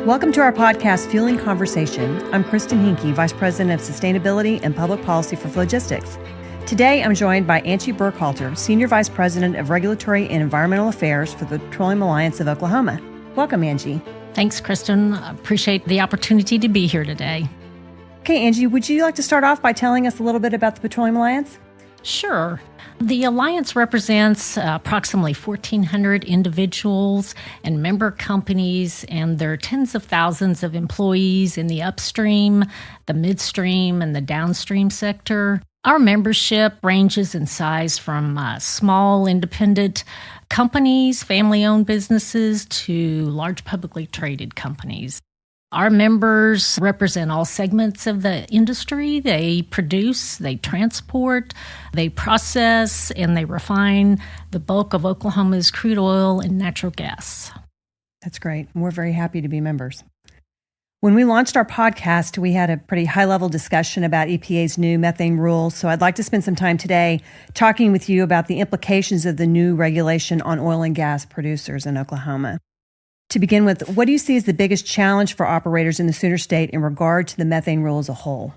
Welcome to our podcast, Fueling Conversation. I'm Kristen Hinke, Vice President of Sustainability and Public Policy for Logistics. Today, I'm joined by Angie Burckhalter, Senior Vice President of Regulatory and Environmental Affairs for the Petroleum Alliance of Oklahoma. Welcome, Angie. Thanks, Kristen. I appreciate the opportunity to be here today. Okay, Angie, would you like to start off by telling us a little bit about the Petroleum Alliance? Sure. The Alliance represents approximately 1,400 individuals and member companies, and there are tens of thousands of employees in the upstream, the midstream, and the downstream sector. Our membership ranges in size from small independent companies, family-owned businesses, to large publicly traded companies. Our members represent all segments of the industry. They produce, they transport, they process, and they refine the bulk of Oklahoma's crude oil and natural gas. That's great. We're very happy to be members. When we launched our podcast, we had a pretty high-level discussion about EPA's new methane rule, so I'd like to spend some time today talking with you about the implications of the new regulation on oil and gas producers in Oklahoma. To begin with, what do you see as the biggest challenge for operators in the Sooner State in regard to the methane rule as a whole?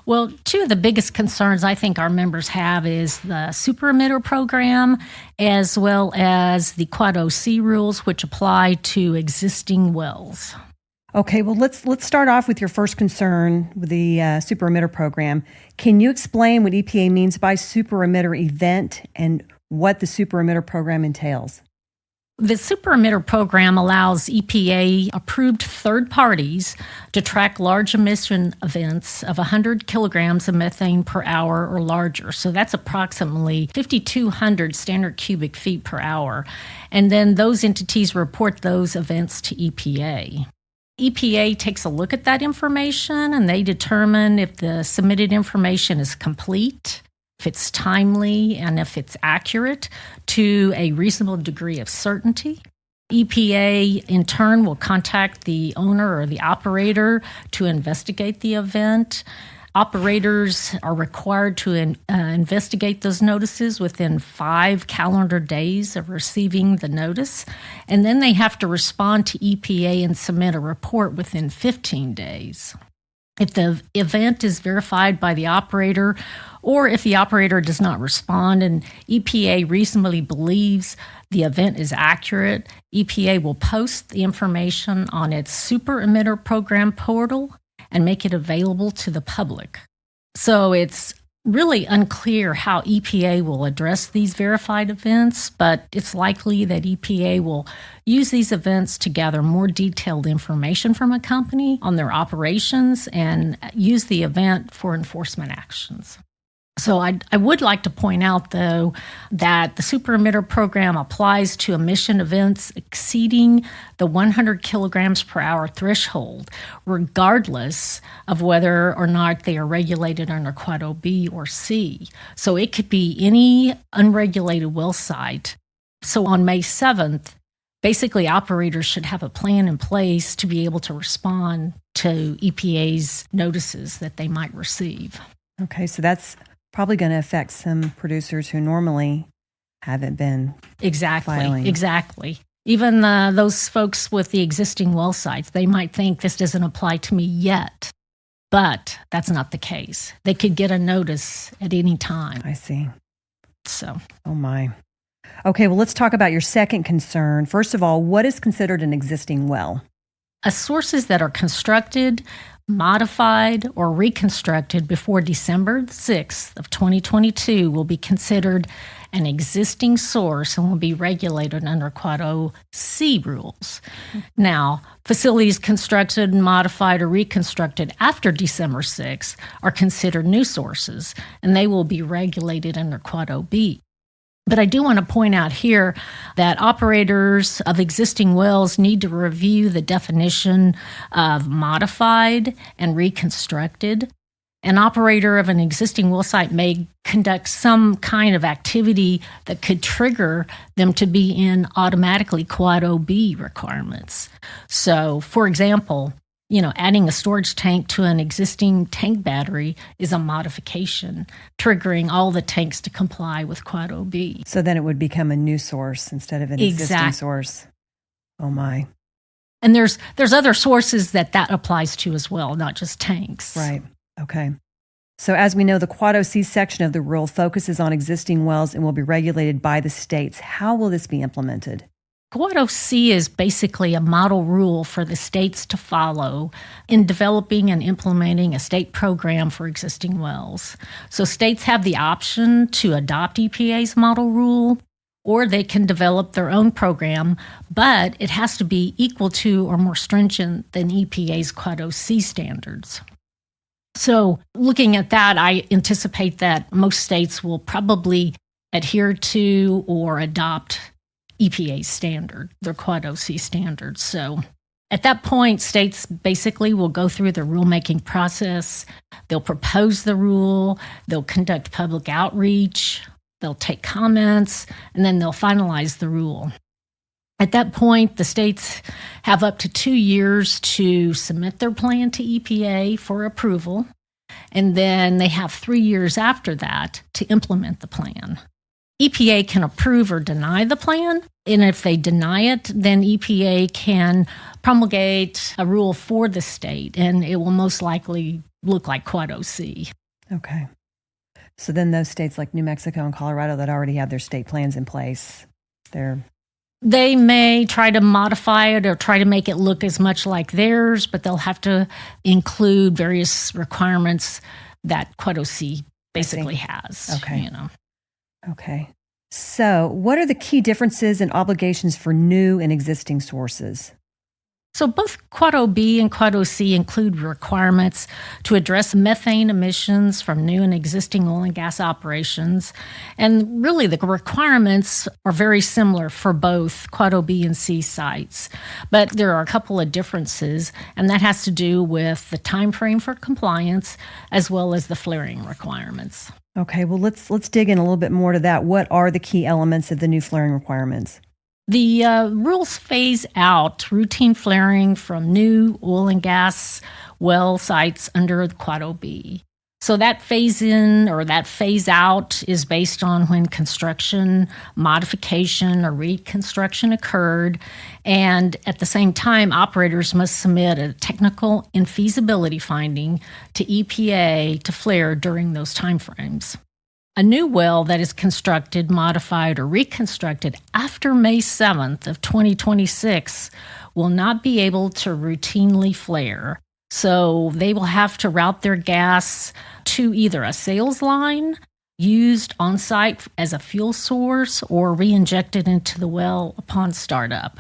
Well, two of the biggest concerns I think our members have is the super emitter program, as well as the Quad OC rules, which apply to existing wells. Okay, well, let's start off with your first concern with the super emitter program. Can you explain what EPA means by super emitter event and what the super emitter program entails? The super emitter program allows EPA-approved third parties to track large emission events of 100 kilograms of methane per hour or larger. So that's approximately 5,200 standard cubic feet per hour. And then those entities report those events to EPA. EPA takes a look at that information and they determine if the submitted information is complete, if it's timely, and if it's accurate to a reasonable degree of certainty. EPA, in turn, will contact the owner or the operator to investigate the event. Operators are required to investigate those notices within 5 calendar days of receiving the notice, and then they have to respond to EPA and submit a report within 15 days. If the event is verified by the operator, or if the operator does not respond and EPA reasonably believes the event is accurate, EPA will post the information on its super emitter program portal and make it available to the public. So it's really unclear how EPA will address these verified events, but it's likely that EPA will use these events to gather more detailed information from a company on their operations and use the event for enforcement actions. So I would like to point out, though, that the super emitter program applies to emission events exceeding the 100 kilograms per hour threshold, regardless of whether or not they are regulated under Quad OB or C. So it could be any unregulated well site. So on May 7th, basically operators should have a plan in place to be able to respond to EPA's notices that they might receive. Okay, so that's probably going to affect some producers who normally haven't been filing. Exactly. Even those folks with the existing well sites, they might think this doesn't apply to me yet, but that's not the case. They could get a notice at any time. I see. So. Oh, my. Okay, well, let's talk about your second concern. First of all, what is considered an existing well? Sources that are constructed, modified, or reconstructed before December 6th of 2022 will be considered an existing source and will be regulated under Quad OC rules. Now, facilities constructed, modified, or reconstructed after December 6th are considered new sources, and they will be regulated under Quad OB. But I do want to point out here that operators of existing wells need to review the definition of modified and reconstructed. An operator of an existing well site may conduct some kind of activity that could trigger them to be in automatically Quad OB requirements. So, for example, adding a storage tank to an existing tank battery is a modification, triggering all the tanks to comply with Quad OB. So then it would become a new source instead of an existing source. Oh, my. And there's other sources that applies to as well, not just tanks. Right. Okay. So as we know, the Quad OC section of the rule focuses on existing wells and will be regulated by the states. How will this be implemented? Quad OC is basically a model rule for the states to follow in developing and implementing a state program for existing wells. So states have the option to adopt EPA's model rule, or they can develop their own program, but it has to be equal to or more stringent than EPA's Quad OC standards. So looking at that, I anticipate that most states will probably adhere to or adopt EPA's standard, their Quad OC standards. So at that point, states basically will go through the rulemaking process. They'll propose the rule, they'll conduct public outreach, they'll take comments, and then they'll finalize the rule. At that point, the states have up to 2 years to submit their plan to EPA for approval, and then they have 3 years after that to implement the plan. EPA can approve or deny the plan, and if they deny it, then EPA can promulgate a rule for the state, and it will most likely look like Quad OC. Okay. So then those states like New Mexico and Colorado that already have their state plans in place, they may try to modify it or try to make it look as much like theirs, but they'll have to include various requirements that Quad OC basically has. Okay. Okay. So what are the key differences and obligations for new and existing sources? So both Quad OB and Quad OC include requirements to address methane emissions from new and existing oil and gas operations. And really the requirements are very similar for both Quad OB and C sites. But there are a couple of differences, and that has to do with the time frame for compliance as well as the flaring requirements. Okay, well, let's dig in a little bit more to that. What are the key elements of the new flaring requirements? The rules phase out routine flaring from new oil and gas well sites under the Quad OB. So that phase in or that phase out is based on when construction, modification, or reconstruction occurred. And at the same time, operators must submit a technical infeasibility finding to EPA to flare during those timeframes. A new well that is constructed, modified, or reconstructed after May 7th of 2026 will not be able to routinely flare. So they will have to route their gas to either a sales line used on site as a fuel source or re-injected into the well upon startup.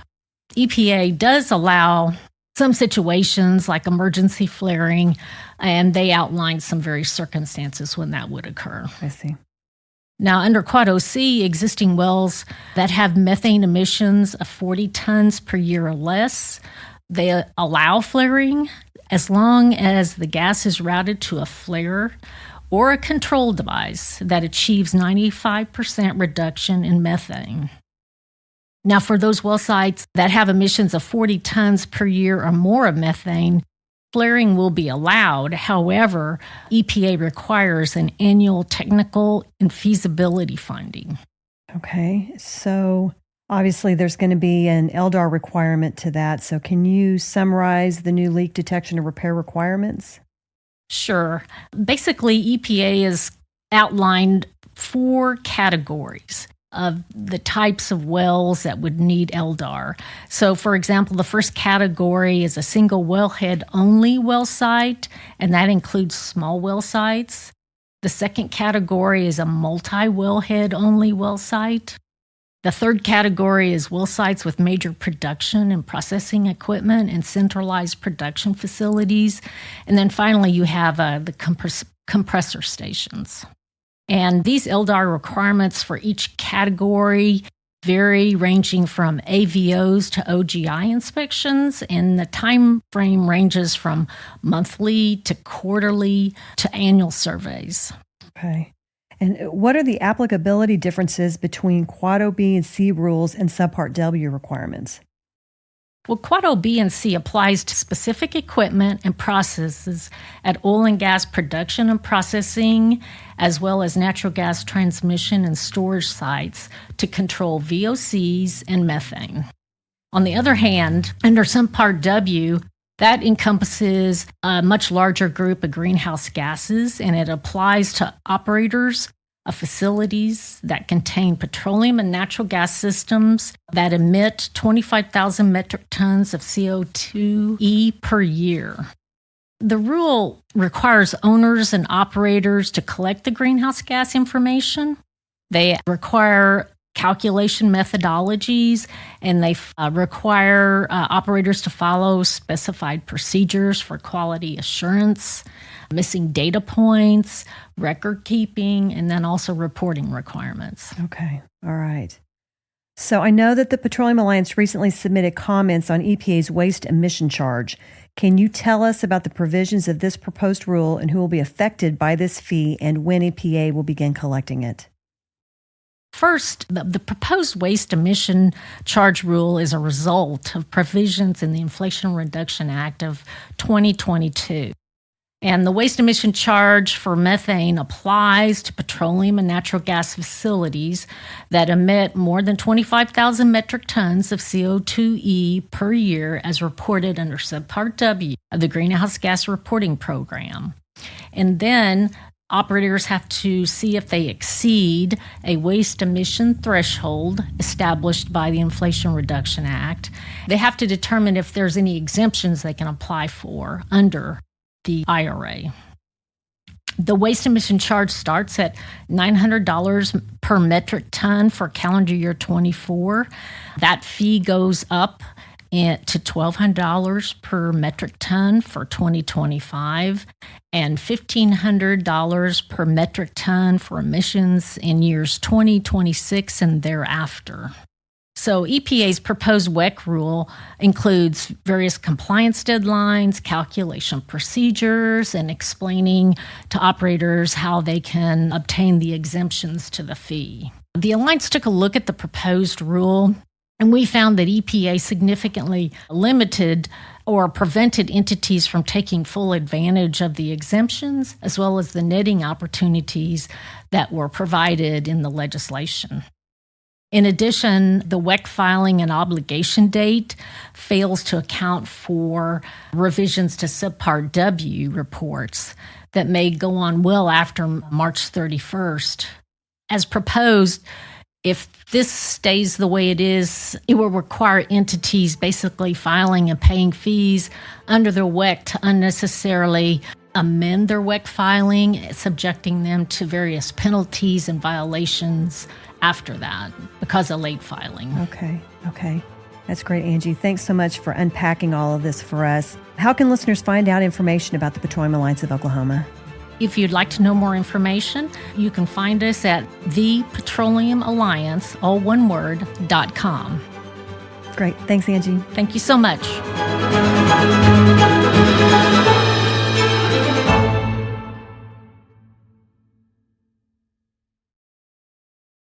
EPA does allow some situations like emergency flaring, and they outline some various circumstances when that would occur. I see. Now, under Quad OC, existing wells that have methane emissions of 40 tons per year or less, they allow flaring as long as the gas is routed to a flare or a control device that achieves 95% reduction in methane. Now, for those well sites that have emissions of 40 tons per year or more of methane, flaring will be allowed. However, EPA requires an annual technical infeasibility finding. Okay, so obviously there's going to be an LDAR requirement to that. So can you summarize the new leak detection and repair requirements? Sure. Basically, EPA has outlined 4 categories of the types of wells that would need LDAR. So, for example, the first category is a single wellhead only well site, and that includes small well sites. The second category is a multi-wellhead only well site. The third category is well sites with major production and processing equipment and centralized production facilities. And then finally, you have the compressor stations. And these LDAR requirements for each category vary, ranging from AVOs to OGI inspections, and the time frame ranges from monthly to quarterly to annual surveys. Okay. And what are the applicability differences between Quad OB and C rules and Subpart W requirements? Well, Quad OB and C applies to specific equipment and processes at oil and gas production and processing, as well as natural gas transmission and storage sites to control VOCs and methane. On the other hand, under Subpart W, that encompasses a much larger group of greenhouse gases, and it applies to operators of facilities that contain petroleum and natural gas systems that emit 25,000 metric tons of CO2e per year. The rule requires owners and operators to collect the greenhouse gas information. They require calculation methodologies, and they require operators to follow specified procedures for quality assurance, missing data points, record keeping, and then also reporting requirements. Okay. All right. So I know that the Petroleum Alliance recently submitted comments on EPA's waste emission charge. Can you tell us about the provisions of this proposed rule and who will be affected by this fee and when EPA will begin collecting it? First, the proposed waste emission charge rule is a result of provisions in the Inflation Reduction Act of 2022. And the waste emission charge for methane applies to petroleum and natural gas facilities that emit more than 25,000 metric tons of CO2e per year as reported under Subpart W of the Greenhouse Gas Reporting Program. And then operators have to see if they exceed a waste emission threshold established by the Inflation Reduction Act. They have to determine if there's any exemptions they can apply for under the IRA. The waste emission charge starts at $900 per metric ton for calendar year 24. That fee goes up to $1,200 per metric ton for 2025 and $1,500 per metric ton for emissions in years 2026 and thereafter. So EPA's proposed WEC rule includes various compliance deadlines, calculation procedures, and explaining to operators how they can obtain the exemptions to the fee. The Alliance took a look at the proposed rule, and we found that EPA significantly limited or prevented entities from taking full advantage of the exemptions, as well as the netting opportunities that were provided in the legislation. In addition, the WEC filing and obligation date fails to account for revisions to Subpart W reports that may go on well after March 31st. As proposed, if this stays the way it is, it will require entities basically filing and paying fees under the WEC to unnecessarily amend their WEC filing, subjecting them to various penalties and violations after that because of late filing. Okay. That's great, Angie. Thanks so much for unpacking all of this for us. How can listeners find out information about the Petroleum Alliance of Oklahoma? If you'd like to know more information, you can find us at thepetroleumalliance, all one word, .com. Great. Thanks, Angie. Thank you so much.